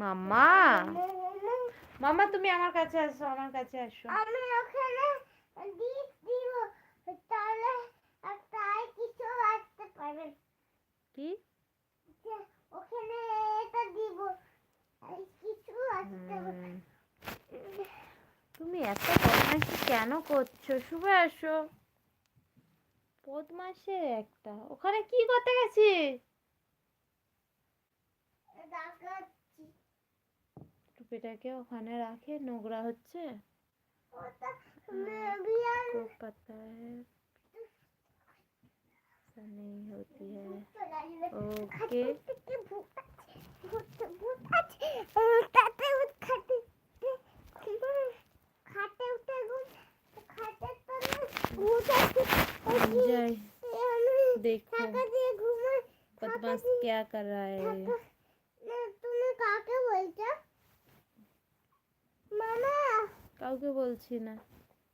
মাম্মা মাম্মা তুমি আমার কাছে আসো, আমার কাছে আসো। আমি ওখানে দিব, তাহলে তাই কিছু আসতে পারে। কি ওখানে এটা দিব, কিছু আসতে পারে। তুমি এত বদমাইশি কেন করছো? শুভে আসো। বদমাইশে একটা। ওখানে কি করতে গেছিস? টুপিটাকে ওখানে রাখে, নোংরা হচ্ছে। को पता है ऐसा नहीं होती है। ओके जय देखो बदमाश क्या कर रहा है। তুমি কাকে বলছো মামা? কাউকে বলছি না।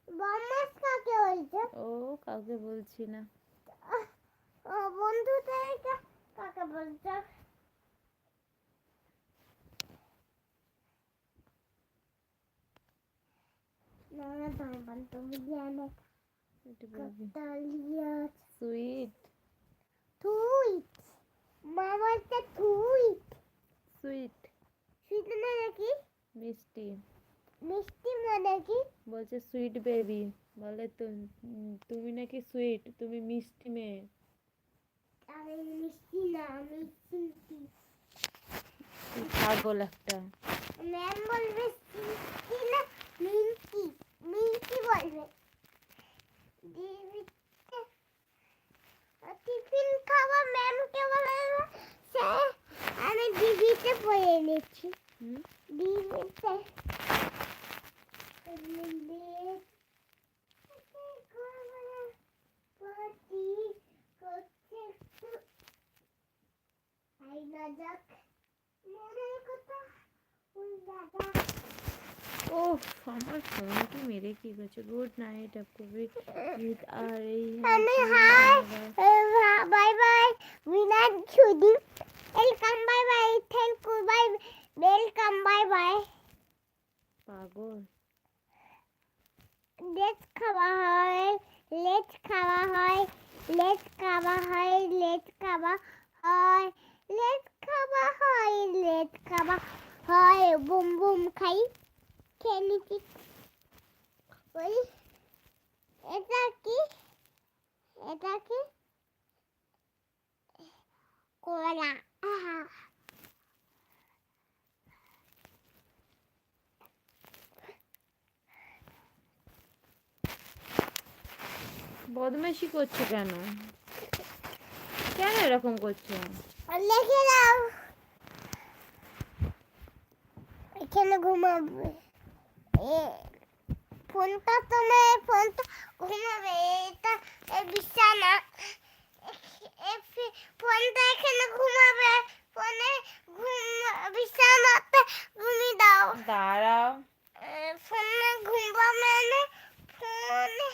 বদমাশ কাকে বলছো? ও কাউকে বলছি না। বন্ধুদেরকে কাকে বলছো? না দাঁড়ান, তুমি জানো সুইট সুইট মামাটা সুইট সুইট সুইট মানে কি? মিষ্টি। মিষ্টি মানে কি? বলছে সুইট বেবি। বলে তুমি নাকি সুইট, তুমি মিষ্টি মেয়ে। আমি মিষ্টি না, আমি মিষ্টি। পাগল একটা। ম্যাম বলবে মিষ্টি না মিষ্টি, মিষ্টি বলবে। টিফিন খাওয়া ম্যামকে বলবে স্যার আমি দিদিতে পড়ে এনেছি। দিদিতে ओह আমার ফোন কি মেরে কি গেছে। গুড নাইট आपको भी नींद आ रही है। बाय बाय विनाट छुदी welcome bye bye thank you bye welcome bye bye পাগল। लेट्स खावा হয় लेट्स खावा হয় लेट्स खावा হয় लेट्स खावा হয় लेट्स खावा হয় लेट्स खावा হয় বুম বুম খাই খেয়ে নিচ্ছি। ওই এটা কি? এটা কি? কোলা। বদমাইশি করছো কেন? কেন এরকম করছো? লিখে দাও। এখানে ঘুমাবে। ফোনটা তোমার ফোনটা ঘুমাবে। এটা বিছানা। ফোনটা এখানে ঘুমাবে। ফোনে বিছানাতে ঘুমিয়ে দাও। দাঁড়াও। ফোনে ঘুমাবে মানে ফোনে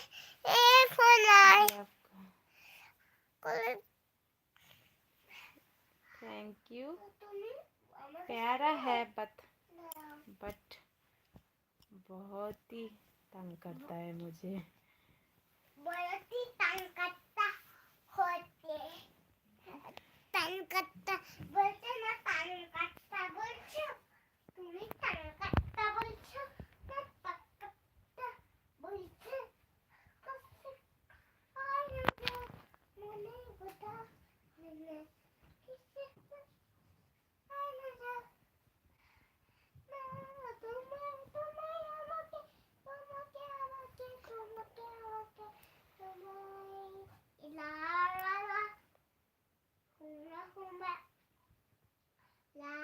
ফোন আয়। Thank you. प्यारा है बट बहुत ही तंग करता है मुझे। बहुत ही तंग करता होते तंग करता बोलते ना तंग करता बोलছো তুমি तंग करता बोलছো ना तंग करता बोलছো আর মনে কথা মনে কিসে la